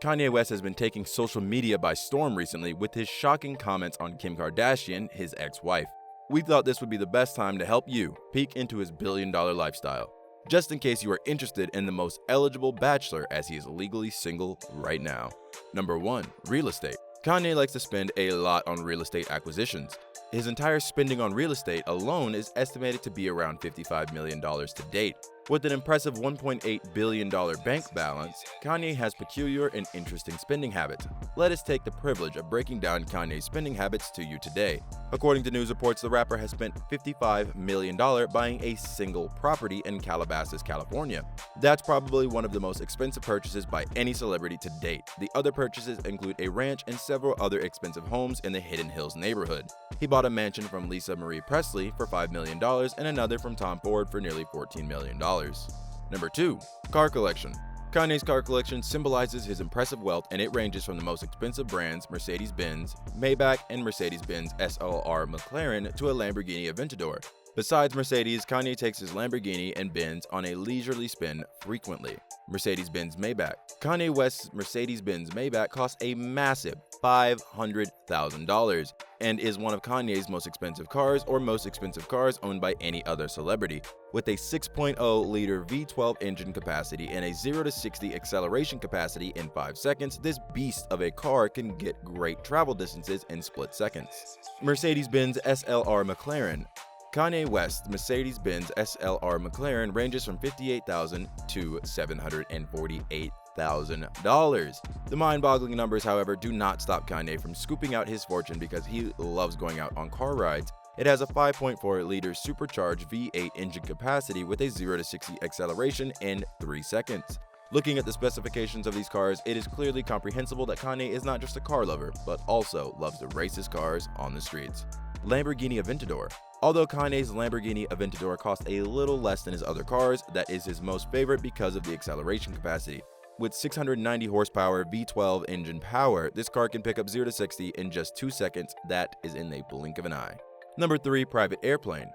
Kanye West has been taking social media by storm recently with his shocking comments on Kim Kardashian, his ex-wife. We thought this would be the best time to help you peek into his billion-dollar lifestyle, just in case you are interested in the most eligible bachelor as he is legally single right now. Number 1. Real estate. Kanye likes to spend a lot on real estate acquisitions. His entire spending on real estate alone is estimated to be around $55 million to date. With an impressive $1.8 billion bank balance, Kanye has peculiar and interesting spending habits. Let us take the privilege of breaking down Kanye's spending habits to you today. According to news reports, the rapper has spent $55 million buying a single property in Calabasas, California. That's probably one of the most expensive purchases by any celebrity to date. The other purchases include a ranch and several other expensive homes in the Hidden Hills neighborhood. He bought a mansion from Lisa Marie Presley for $5 million and another from Tom Ford for nearly $14 million. Number 2. Car collection. Kanye's car collection symbolizes his impressive wealth, and it ranges from the most expensive brands Mercedes-Benz, Maybach, and Mercedes-Benz SLR McLaren to a Lamborghini Aventador. Besides Mercedes, Kanye takes his Lamborghini and Benz on a leisurely spin frequently. Mercedes-Benz Maybach. Kanye West's Mercedes-Benz Maybach costs a massive $500,000 and is one of Kanye's most expensive cars, or most expensive cars owned by any other celebrity. With a 6.0-liter V12 engine capacity and a 0 to 60 acceleration capacity in 5 seconds, this beast of a car can get great travel distances in split seconds. Mercedes-Benz SLR McLaren. Kanye West's Mercedes-Benz SLR McLaren ranges from $58,000 to $748,000. The mind-boggling numbers, however, do not stop Kanye from scooping out his fortune because he loves going out on car rides. It has a 5.4-liter supercharged V8 engine capacity with a 0 to 60 acceleration in 3 seconds. Looking at the specifications of these cars, it is clearly comprehensible that Kanye is not just a car lover, but also loves to race his cars on the streets. Lamborghini Aventador. Although Kanye's Lamborghini Aventador costs a little less than his other cars, that is his most favorite because of the acceleration capacity. With 690 horsepower V12 engine power, this car can pick up 0 to 60 in just 2 seconds. That is in the blink of an eye. Number 3. Private airplane.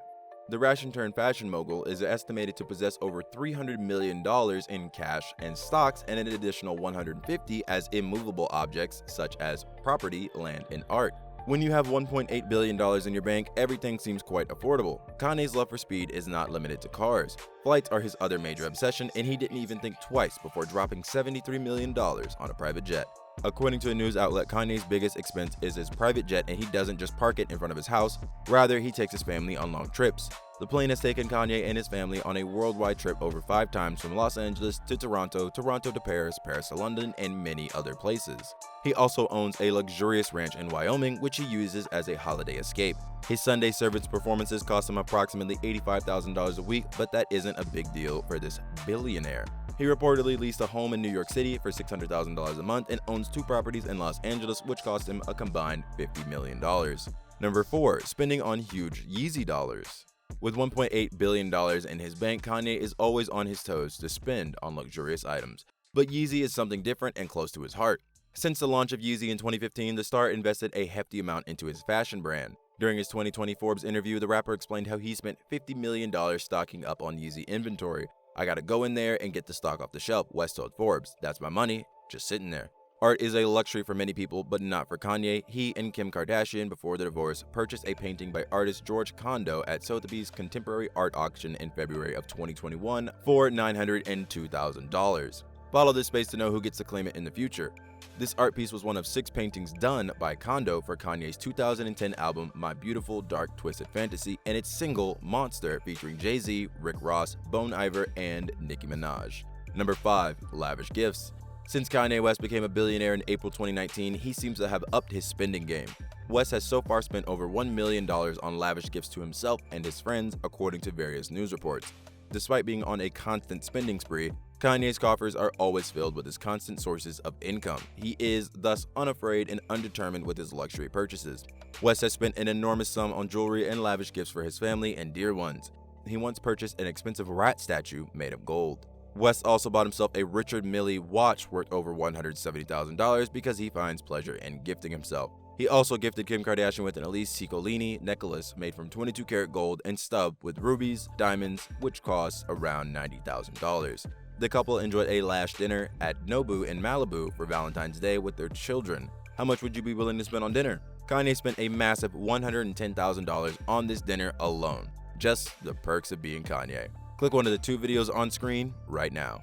The rash-and-turn fashion mogul is estimated to possess over $300 million in cash and stocks, and an additional $150 as immovable objects such as property, land, and art. When you have $1.8 billion in your bank, everything seems quite affordable. Kanye's love for speed is not limited to cars. Flights are his other major obsession, and he didn't even think twice before dropping $73 million on a private jet. According to a news outlet, Kanye's biggest expense is his private jet, and he doesn't just park it in front of his house. Rather, he takes his family on long trips. The plane has taken Kanye and his family on a worldwide trip over 5 times from Los Angeles to Toronto, Toronto to Paris, Paris to London, and many other places. He also owns a luxurious ranch in Wyoming, which he uses as a holiday escape. His Sunday service performances cost him approximately $85,000 a week, but that isn't a big deal for this billionaire. He reportedly leased a home in New York City for $600,000 a month and owns 2 properties in Los Angeles, which cost him a combined $50 million. Number 4. Spending on huge Yeezy dollars. With $1.8 billion in his bank, Kanye is always on his toes to spend on luxurious items. But Yeezy is something different and close to his heart. Since the launch of Yeezy in 2015, the star invested a hefty amount into his fashion brand. During his 2020 Forbes interview, the rapper explained how he spent $50 million stocking up on Yeezy inventory. "I gotta go in there and get the stock off the shelf," West told Forbes. "That's my money, just sitting there." Art is a luxury for many people, but not for Kanye. He and Kim Kardashian, before the divorce, purchased a painting by artist George Condo at Sotheby's Contemporary Art Auction in February of 2021 for $902,000. Follow this space to know who gets to claim it in the future. This art piece was one of 6 paintings done by Condo for Kanye's 2010 album My Beautiful Dark Twisted Fantasy and its single Monster, featuring Jay-Z, Rick Ross, Bon Iver, and Nicki Minaj. Number 5. Lavish gifts. Since Kanye West became a billionaire in April 2019, he seems to have upped his spending game. West has so far spent over $1 million on lavish gifts to himself and his friends, according to various news reports. Despite being on a constant spending spree, Kanye's coffers are always filled with his constant sources of income. He is thus unafraid and undetermined with his luxury purchases. West has spent an enormous sum on jewelry and lavish gifts for his family and dear ones. He once purchased an expensive rat statue made of gold. West also bought himself a Richard Mille watch worth over $170,000 because he finds pleasure in gifting himself. He also gifted Kim Kardashian with an Elise Ciccolini necklace made from 22-karat gold and stubbed with rubies, diamonds, which costs around $90,000. the couple enjoyed a lash dinner at Nobu in Malibu for Valentine's Day with their children. How much would you be willing to spend on dinner? Kanye spent a massive $110,000 on this dinner alone. Just the perks of being Kanye. Click one of the two videos on screen right now.